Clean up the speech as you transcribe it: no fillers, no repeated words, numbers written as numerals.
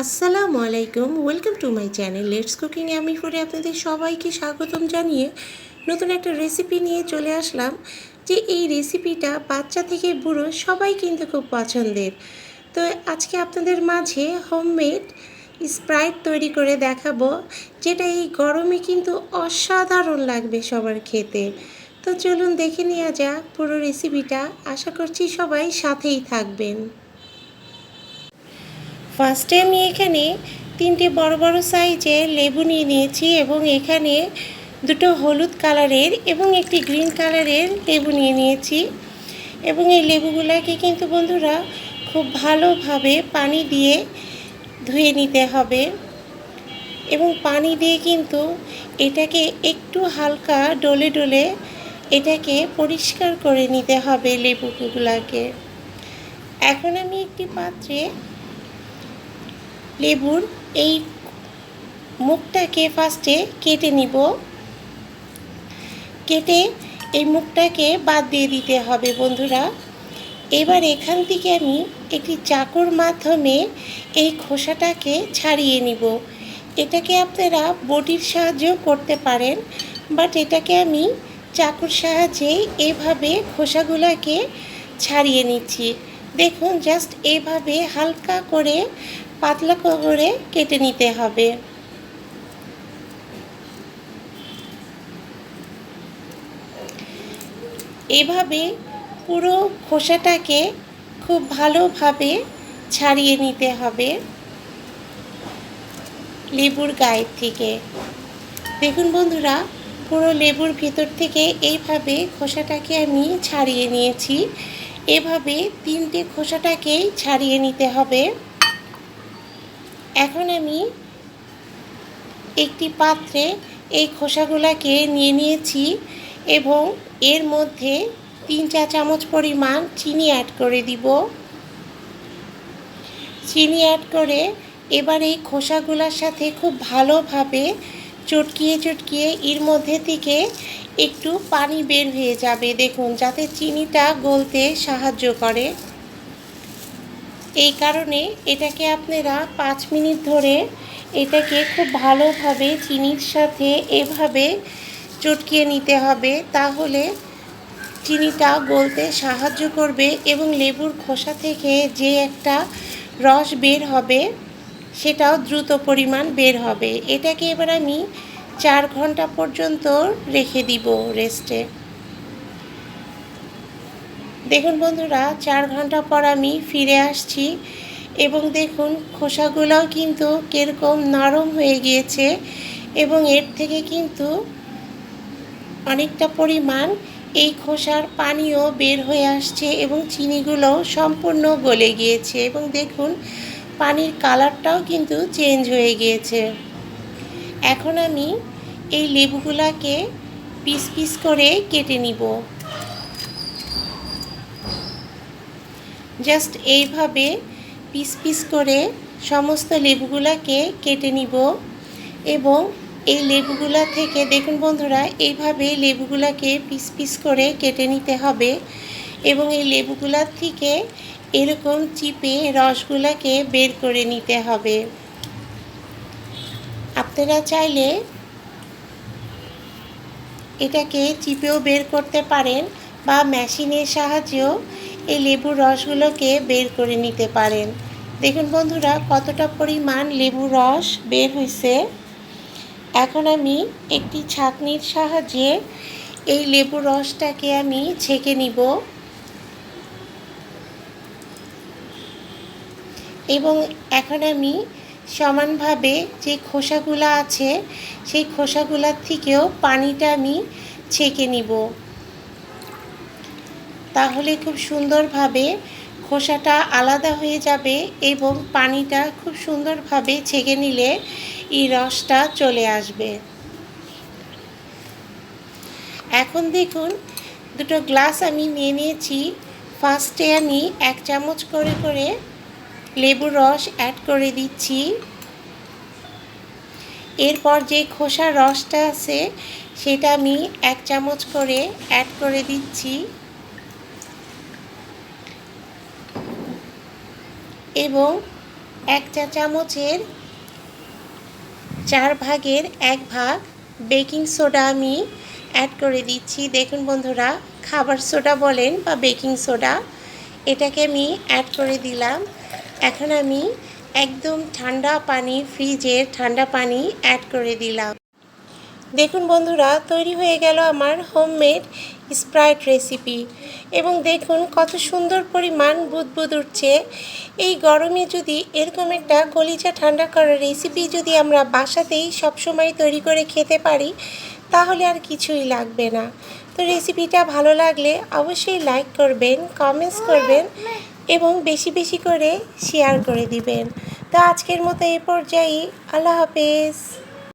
আসসালামু আলাইকুম, welcome to my channel let's cooking আমি ফুডে আপনাদের সবাইকে স্বাগতম জানিয়ে নতুন একটা রেসিপি নিয়ে চলে আসলাম। যে এই রেসিপিটা বাচ্চা থেকে বুড়ো সবাই কিন্তু খুব পছন্দের। তো আজকে আপনাদের মাঝে হোমমেড স্প্রাইট তৈরি করে দেখাবো, যেটা এই গরমে কিন্তু অসাধারণ লাগবে সবার খেতে। তো চলুন দেখে নেওয়া যাক পুরো রেসিপিটা। আশা করছি সবাই সাথেই থাকবেন। ফার্স্টে আমি এখানে 3টে বড় বড় সাইজের লেবু নিয়ে নিয়েছি এবং এখানে 2টো হলুদ কালারের এবং একটি গ্রিন কালারের লেবু নিয়ে নিয়েছি। এবং এই লেবুগুলোকে কিন্তু বন্ধুরা খুব ভালোভাবে পানি দিয়ে ধুয়ে নিতে হবে এবং পানি দিয়ে কিন্তু এটাকে একটু হালকা ডলে ডলে এটাকে পরিষ্কার করে নিতে হবে লেবুগুলোকে। এখন আমি একটি পাত্রে লেবুর এই মুখটাকে ফার্স্টে কেটে নিব। কেটে এই মুখটাকে বাদ দিয়ে দিতে হবে বন্ধুরা। এবার এখান থেকে আমি একটি চাকুর মাধ্যমে এই খোসাটাকে ছাড়িয়ে নিব। এটাকে আপনারা বটির সাহায্যেও করতে পারেন, বাট এটাকে আমি চাকুর সাহায্যে এইভাবে খোসাগুলোকে ছাড়িয়ে নিচ্ছি। দেখুন, জাস্ট এইভাবে হালকা করে পাতলা করে কেটে নিতে হবে। এভাবে পুরো খোসাটাকে খুব ভালোভাবে ছাড়িয়ে নিতে হবে লেবুর গায়ের থেকে। দেখুন বন্ধুরা, পুরো লেবুর ভিতর থেকে এইভাবে খোসাটাকে আমি ছাড়িয়ে নিয়েছি। এভাবে 3টে খোসাটাকেই ছাড়িয়ে নিতে হবে। এখন আমি একটি পাত্রে এই খোসাগুলোকে নিয়ে নিয়েছি এবং এর মধ্যে 3 চা চামচ পরিমাণ চিনি অ্যাড করে দিব। চিনি অ্যাড করে এবার এই খোসাগুলোর সাথে খুব ভালোভাবে চটকিয়ে চটকিয়ে এর মধ্যে থেকে একটু পানি বের হয়ে যাবে। দেখুন, যাতে চিনিটা গলতে সাহায্য করে। এই কারণে এটাকে আপনারা 5 মিনিট ধরে এটাকে খুব ভালোভাবে চিনির সাথে এভাবে চটকিয়ে নিতে হবে। তাহলে চিনিটা গলতে সাহায্য করবে এবং লেবুর খোসা থেকে যে একটা রস বের হবে সেটাও দ্রুত পরিমাণ বের হবে। এটাকে এবার আমি 4 ঘন্টা পর্যন্ত রেখে দিব রেস্টে। দেখুন বন্ধুরা, 4 ঘন্টা পর আমি ফিরে আসছি এবং দেখুন খোসাগুলোও কিন্তু কীরকম নরম হয়ে গিয়েছে এবং এর থেকে কিন্তু অনেকটা পরিমাণ এই খোসার পানিও বের হয়ে আসছে এবং চিনিগুলো সম্পূর্ণ গলে গিয়েছে এবং দেখুন পানির কালারটাও কিন্তু চেঞ্জ হয়ে গিয়েছে। এখন আমি এই লেবুগুলোকে পিস পিস করে কেটে নিব। জাস্ট এইভাবে পিস পিস করে সমস্ত লেবুগুলোকে কেটে নিব এবং এই লেবুগুলা থেকে দেখুন বন্ধুরা, এইভাবে লেবুগুলোকে পিস পিস করে কেটে নিতে হবে এবং এই লেবুগুলার থেকে এরকম চিপে রসগুলোকে বের করে নিতে হবে। আপনারা চাইলে এটাকে চিপেও বের করতে পারেন বা মেশিনের সাহায্যেও এই লেবুর রসগুলোকে বের করে নিতে পারেন। দেখুন বন্ধুরা, কতটা পরিমাণ লেবুর রস বের হয়েছে। এখন আমি একটি ছাঁকনির সাহায্যে এই লেবুর রসটাকে আমি ছেঁকে নিব এবং এখন আমি সমানভাবে যে খোসাগুলো আছে সেই খোসাগুলোর থেকেও পানিটা আমি ছেঁকে নিব। তাহলে খুব সুন্দরভাবে খোসাটা আলাদা হয়ে যাবে এবং পানিটা খুব সুন্দরভাবে ছেঁকে নিলে এই রসটা চলে আসবে। এখন দেখুন, 2টো গ্লাস আমি নিয়ে নিয়েছি। ফার্স্টে আমি 1 চামচ করে করে লেবুর রস অ্যাড করে দিচ্ছি। এরপর যে খোসার রসটা আছে সেটা আমি 1 চামচ করে অ্যাড করে দিচ্ছি এবং 1 চা চামচের 4 ভাগের 1 ভাগ বেকিং সোডা আমি অ্যাড করে দিচ্ছি। দেখুন বন্ধুরা, খাবার সোডা বলেন বা বেকিং সোডা, এটাকে আমি অ্যাড করে দিলাম। এখন আমি একদম ঠান্ডা পানি, ফ্রিজের ঠান্ডা পানি অ্যাড করে দিলাম। দেখুন বন্ধুরা, তৈরি হয়ে গেল আমার হোমমেড স্প্রাইট রেসিপি। এবং দেখুন কত সুন্দর পরিমাণ বুদবুদ উঠছে। এই গরমে যদি এরকম একটা কলিজা ঠান্ডা করার রেসিপি যদি আমরা বাসাতেই সবসময় তৈরি করে খেতে পারি, তাহলে আর কিছুই লাগবে না। তো রেসিপিটা ভালো লাগলে অবশ্যই লাইক করবেন, কমেন্টস করবেন এবং বেশি বেশি করে শেয়ার করে দিবেন। তো আজকের মতো এই পর্যায়ে আল্লাহ হাফেজ।